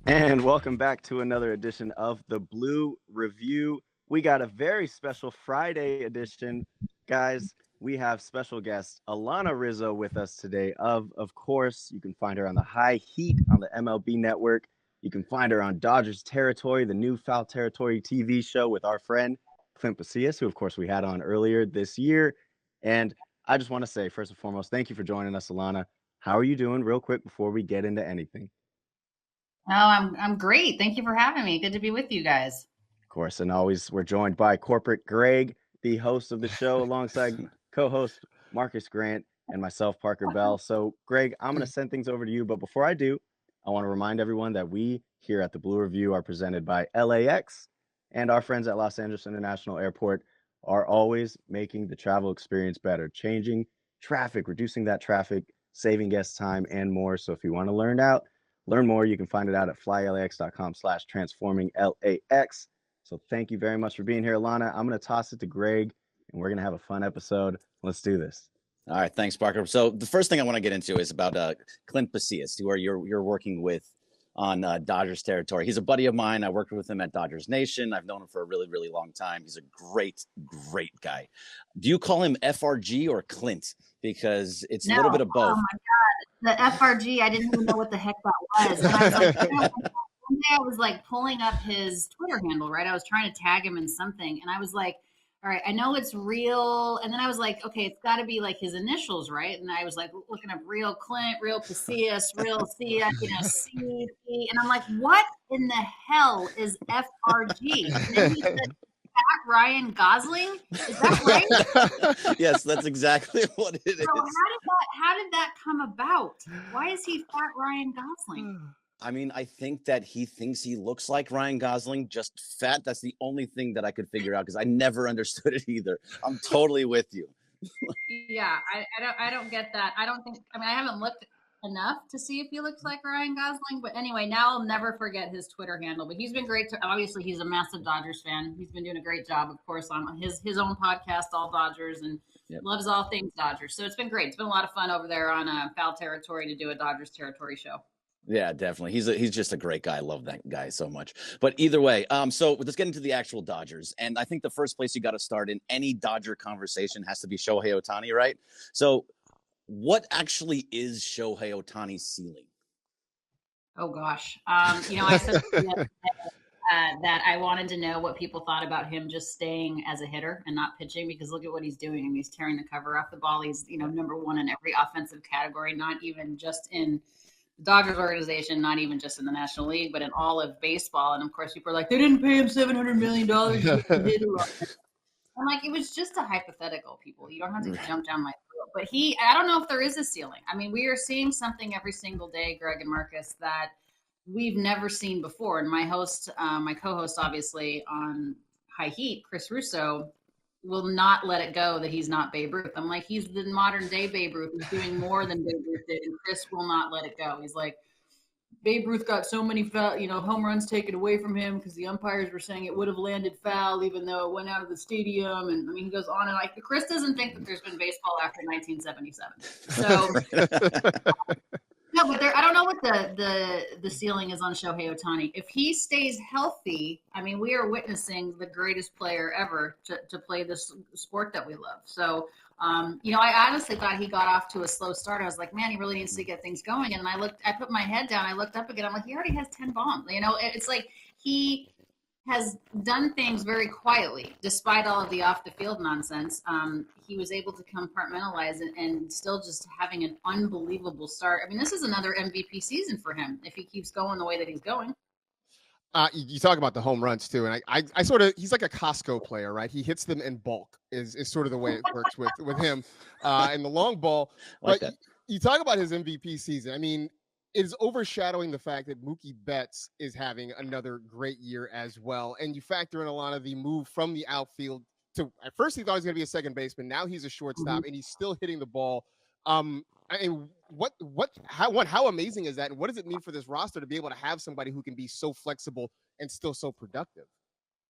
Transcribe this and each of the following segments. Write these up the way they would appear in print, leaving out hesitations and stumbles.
And welcome back to another edition of the Blue Review. We got a very special Friday edition. Guys, we have special guest Alanna Rizzo with us today. Of course, you can find her on the High Heat on the MLB network. You can find her on Dodgers Territory, the new Foul Territory TV show with our friend Clint Pasas, who of course we had on earlier this year. And I just want to say, first and foremost, thank you for joining us, Alanna. How are you doing, real quick, before we get into anything? Oh, I'm great. Thank you for having me. Good to be with you guys. Of course, and always we're joined by corporate Greg, the host of the show, alongside co-host Marcus Grant and myself, Parker Bell. So, Greg, I'm going to send things over to you, but before I do, I want to remind everyone that we here at the Blue Review are presented by LAX, and our friends at Los Angeles International Airport are always making the travel experience better, changing traffic, reducing that traffic, saving guest time, and more. So, if you want to learn more, you can find it out at flylax.com/transforminglAX. So thank you very much for being here, Alanna. I'm going to toss it to Greg, and we're going to have a fun episode. Let's do this. All right, thanks, Parker. So the first thing I want to get into is about Clint Pasas, who you're working with on Dodgers territory. He's a buddy of mine. I worked with him at Dodgers Nation. I've known him for a really, really long time. He's a great, great guy. Do you call him FRG or Clint? Because it's a little bit of both. Oh my God, the FRG. I didn't even know what the heck that was. And I was like, one day I was like pulling up his Twitter handle, right? I was trying to tag him in something, and I was like, all right, I know it's real. And then I was like, okay, it's got to be like his initials, right? And I was like looking up real Clint, real Pacias, real Cia, C. And I'm like, what in the hell is FRG? And then he said, Fat Ryan Gosling. Is that right? Yes, that's exactly what it is. So how did that come about? Why is he Fat Ryan Gosling? I mean, I think that he thinks he looks like Ryan Gosling, just fat. That's the only thing that I could figure out because I never understood it either. I'm totally with you. Yeah, I don't get that. I don't think. I mean, I haven't looked enough to see if he looks like Ryan Gosling. But anyway, now I'll never forget his Twitter handle. But he's been great. Obviously, he's a massive Dodgers fan. He's been doing a great job, of course, on his own podcast, All Dodgers, and loves all things Dodgers. So it's been great. It's been a lot of fun over there on Foul Territory to do a Dodgers Territory show. Yeah, definitely. He's just a great guy. I love that guy so much. But either way, so let's get into the actual Dodgers. And I think the first place you got to start in any Dodger conversation has to be Shohei Ohtani, right? So what actually is Shohei Ohtani's ceiling? Oh gosh, I said that I wanted to know what people thought about him just staying as a hitter and not pitching because look at what he's doing. I mean, he's tearing the cover off the ball. He's number one in every offensive category, not even just in the Dodgers organization, not even just in the National League, but in all of baseball. And of course, people are like, they didn't pay him $700 million. I'm like, it was just a hypothetical, people. You don't have to jump down my throat. But I don't know if there is a ceiling. I mean, we are seeing something every single day, Greg and Marcus, that we've never seen before. And my co-host, obviously, on High Heat, Chris Russo, will not let it go that he's not Babe Ruth. I'm like, he's the modern day Babe Ruth. He's doing more than Babe Ruth did, and Chris will not let it go. He's like, Babe Ruth got so many home runs taken away from him because the umpires were saying it would have landed foul even though it went out of the stadium. And I mean, he goes on and like Chris doesn't think that there's been baseball after 1977. So no, but I don't know what the ceiling is on Shohei Ohtani. If he stays healthy, I mean, we are witnessing the greatest player ever to play this sport that we love. So, I honestly thought he got off to a slow start. I was like, man, he really needs to get things going. And I put my head down, I looked up again. I'm like, he already has 10 bombs. It's like he has done things very quietly, despite all of the off the field nonsense. He was able to compartmentalize and still just having an unbelievable start. I mean, this is another MVP season for him if he keeps going the way that he's going. You talk about the home runs too, and I sort of, he's like a Costco player, right? He hits them in bulk is sort of the way it works with him, and the long ball. Like but that. you talk about his MVP season. I mean, it is overshadowing the fact that Mookie Betts is having another great year as well. And you factor in a lot of the move from the outfield to, at first he thought he was going to be a second baseman. Now he's a shortstop and he's still hitting the ball. And how amazing is that? And what does it mean for this roster to be able to have somebody who can be so flexible and still so productive?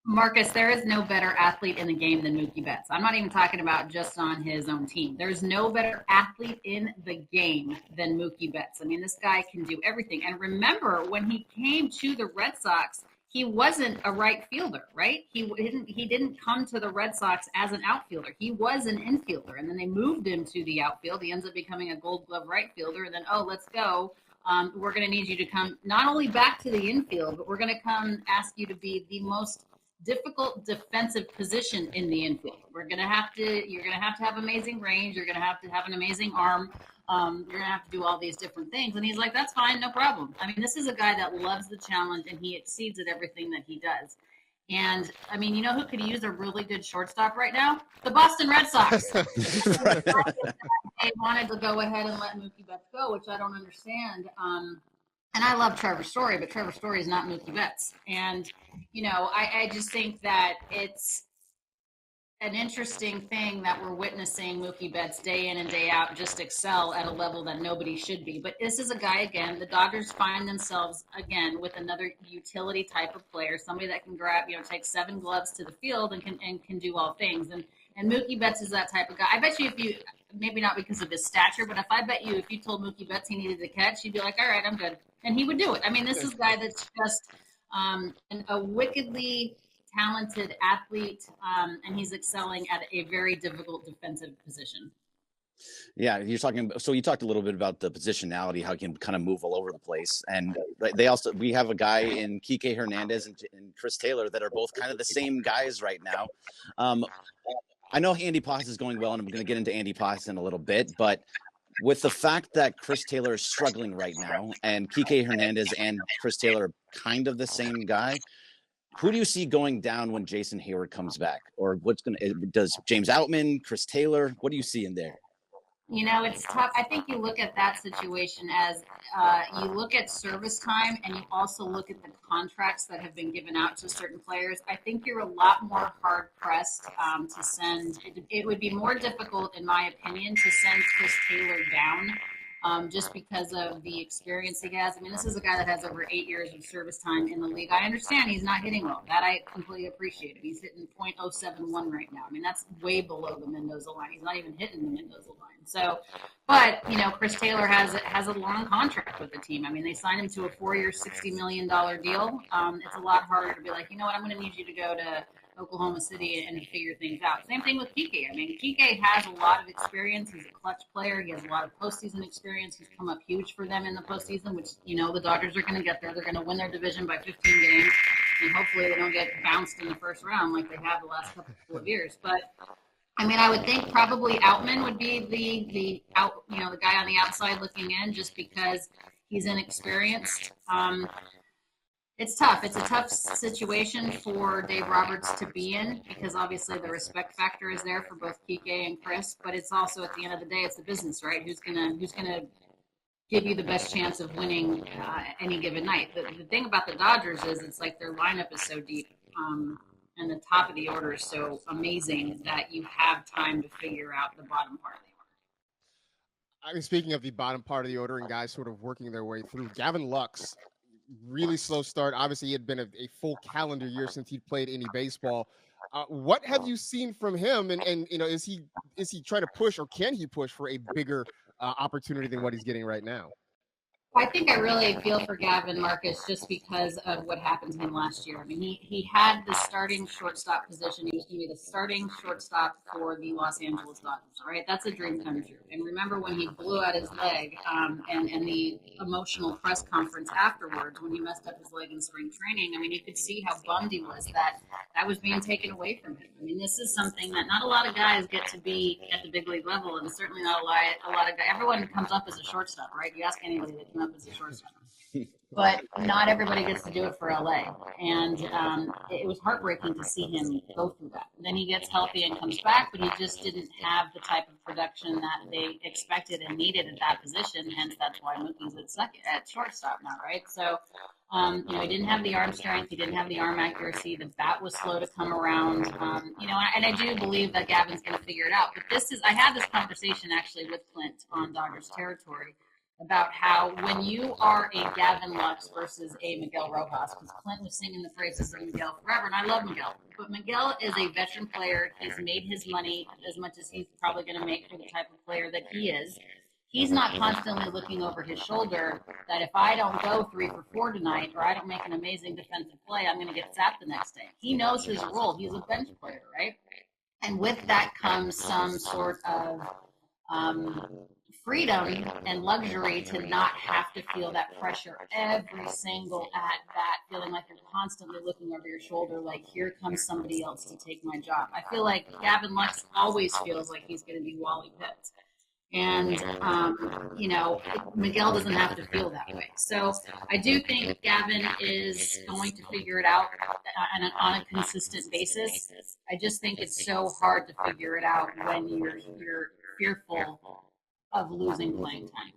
Marcus, there is no better athlete in the game than Mookie Betts. I'm not even talking about just on his own team. There's no better athlete in the game than Mookie Betts. I mean, this guy can do everything. And remember, when he came to the Red Sox, he wasn't a right fielder, right? He didn't come to the Red Sox as an outfielder. He was an infielder, and then they moved him to the outfield. He ends up becoming a Gold Glove right fielder, and then let's go. We're going to need you to come not only back to the infield, but we're going to come ask you to be the most difficult defensive position in the infield. You're gonna have to have amazing range. You're gonna have an amazing arm. You're gonna have to do all these different things. And he's like, that's fine, no problem. I mean, this is a guy that loves the challenge, and he exceeds at everything that he does. And I mean, you know who could use a really good shortstop right now? The Boston Red Sox. They wanted to go ahead and let Mookie Betts go, which I don't understand. And I love Trevor Story, but Trevor Story is not Mookie Betts. And, you know, I just think that it's an interesting thing that we're witnessing Mookie Betts day in and day out just excel at a level that nobody should be. But this is a guy, again, the Dodgers find themselves, again, with another utility type of player, somebody that can grab, take 7 gloves to the field and can do all things. And Mookie Betts is that type of guy. I bet you maybe not because of his stature, but if you told Mookie Betts he needed to catch, you'd be like, all right, I'm good. And he would do it. I mean, this is a guy that's just a wickedly talented athlete, and he's excelling at a very difficult defensive position. Yeah, you talked a little bit about the positionality, how he can kind of move all over the place. And we have a guy in Kike Hernandez and Chris Taylor that are both kind of the same guys right now. I know Andy Pasas is going well, and I'm going to get into Andy Pasas in a little bit, but with the fact that Chris Taylor is struggling right now, and Kike Hernandez and Chris Taylor are kind of the same guy, who do you see going down when Jason Hayward comes back? Or does James Outman, Chris Taylor, what do you see in there? It's tough. I think you look at that situation as you look at service time, and you also look at the contracts that have been given out to certain players. I think you're a lot more hard pressed to send. It would be more difficult, in my opinion, to send Chris Taylor down. Just because of the experience he has. I mean, this is a guy that has over 8 years of service time in the league. I understand he's not hitting well. That I completely appreciate it. He's hitting .071 right now. I mean, that's way below the Mendoza line. He's not even hitting the Mendoza line. So, but, Chris Taylor has a long contract with the team. I mean, they signed him to a 4-year, $60 million deal. It's a lot harder to be like, I'm going to need you to go to Oklahoma City and figure things out. Same thing with Kike. I mean, Kike has a lot of experience. He's a clutch player. He has a lot of postseason experience. He's come up huge for them in the postseason, which, the Dodgers are going to get there. They're going to win their division by 15 games, and hopefully they don't get bounced in the first round like they have the last couple of years. But, I mean, I would think probably Outman would be the guy on the outside looking in, just because he's inexperienced. It's tough. It's a tough situation for Dave Roberts to be in, because obviously the respect factor is there for both Kike and Chris, but it's also, at the end of the day, it's a business, right? Who's gonna give you the best chance of winning any given night? The thing about the Dodgers is it's like their lineup is so deep, and the top of the order is so amazing that you have time to figure out the bottom part of the order. I mean, speaking of the bottom part of the order and guys sort of working their way through, Gavin Lux, really slow start. Obviously, he had been a full calendar year since he'd played any baseball. What have you seen from him? And is he trying to push, or can he push for a bigger opportunity than what he's getting right now? I think I really feel for Gavin, Marcus, just because of what happened to him last year. I mean, he had the starting shortstop position. He was going to be the starting shortstop for the Los Angeles Dodgers, right? That's a dream come true. And remember when he blew out his leg and the emotional press conference afterwards when he messed up his leg in spring training, I mean, you could see how bummed he was that was being taken away from him. I mean, this is something that not a lot of guys get to be at the big league level, and certainly not a lot of guys. Everyone comes up as a shortstop, right? You ask anybody that came up as a shortstop. But not everybody gets to do it for LA. And it was heartbreaking to see him go through that. And then he gets healthy and comes back, but he just didn't have the type of production that they expected and needed at that position. Hence, that's why Mookie's at shortstop now, right? So, he didn't have the arm strength. He didn't have the arm accuracy. The bat was slow to come around. And I do believe that Gavin's going to figure it out. But I had this conversation actually with Clint on Dodgers territory about how when you are a Gavin Lux versus a Miguel Rojas, because Clint was singing the praises of Miguel forever, and I love Miguel, but Miguel is a veteran player. He's made his money as much as he's probably going to make for the type of player that he is. He's not constantly looking over his shoulder that if I don't go 3 for 4 tonight or I don't make an amazing defensive play, I'm going to get sacked the next day. He knows his role. He's a bench player, right? And with that comes some sort of freedom and luxury to not have to feel that pressure every single at bat, feeling like you're constantly looking over your shoulder, like here comes somebody else to take my job. I feel like Gavin Lux always feels like he's going to be Wally Pitt. And, Miguel doesn't have to feel that way. So I do think Gavin is going to figure it out on a consistent basis. I just think it's so hard to figure it out when you're fearful of losing playing time.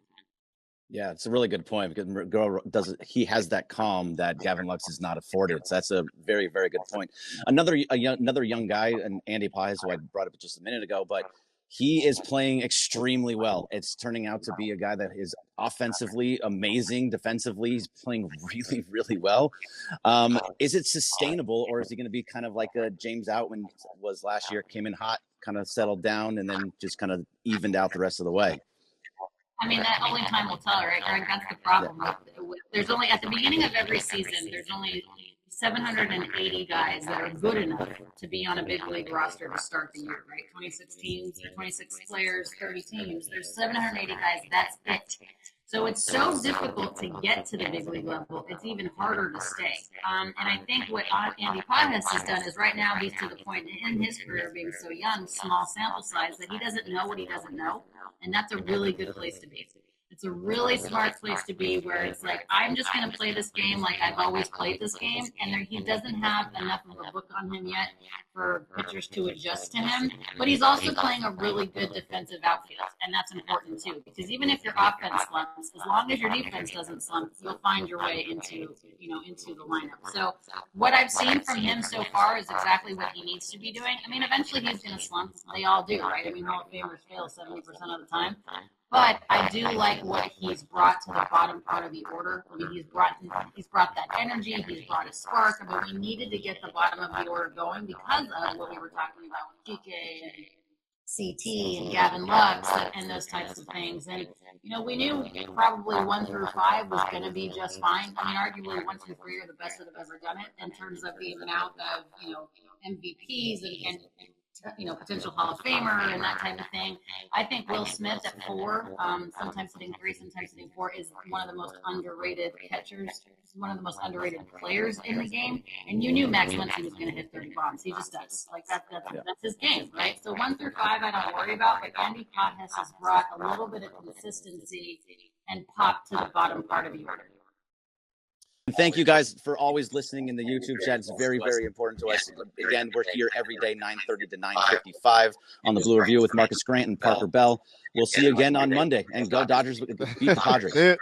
Yeah, it's a really good point because Miguel he has that calm that Gavin Lux is not afforded. So that's a very, very good point. Another young guy, and Andy Paz, who I brought up just a minute ago, but he is playing extremely well. It's turning out to be a guy that is offensively amazing. Defensively, he's playing really, really well. Is it sustainable, or is he going to be kind of like a James Outman was last year, came in hot, kind of settled down, and then just kind of evened out the rest of the way? I mean, that only time will tell, right, Greg? That's the problem. There's only, at the beginning of every season, there's only 780 guys that are good enough to be on a big league roster to start the year, right? 26 teams, 26 players, 30 teams. There's 780 guys. That's it. So it's so difficult to get to the big league level. It's even harder to stay. And I think what Andy Paz has done is right now he's to the point in his career being so young, small sample size, that he doesn't know what he doesn't know. And that's a really good place to be. It's a really smart place to be where it's like, I'm just going to play this game like I've always played this game. And he doesn't have enough of a book on him yet for pitchers to adjust to him. But he's also playing a really good defensive outfield. And that's important too. Because even if your offense slumps, as long as your defense doesn't slump, you'll find your way into the lineup. So what I've seen from him so far is exactly what he needs to be doing. I mean, eventually he's going to slump. They all do, right? I mean, Hall of Famers fail 70% of the time. But I do like what he's brought to the bottom part of the order. I mean, he's brought that energy. He's brought a spark. I mean, we needed to get the bottom of the order going because of what we were talking about with GK and CT and Gavin Lux and those types of things. And, we knew probably 1 through 5 was going to be just fine. I mean, arguably 1 through 3 are the best that have ever done it in terms of the amount of, MVPs and potential Hall of Famer and that type of thing. I think Will Smith at 4, sometimes hitting 3, sometimes hitting 4, is one of the most underrated catchers, one of the most underrated players in the game. And you knew Max Muncy was going to hit 30 bombs. He just does. Like that's his game, right? So 1 through 5, I don't worry about. But Andy Paz has brought a little bit of consistency and pop to the bottom part of the order. Thank you guys for always listening in the YouTube chat. It's very, very important to us. Again, we're here every day, 9:30 to 9:55 on the Blue Review with Marcus Grant and Parker Bell. We'll see you again on Monday. And go Dodgers, beat the Padres.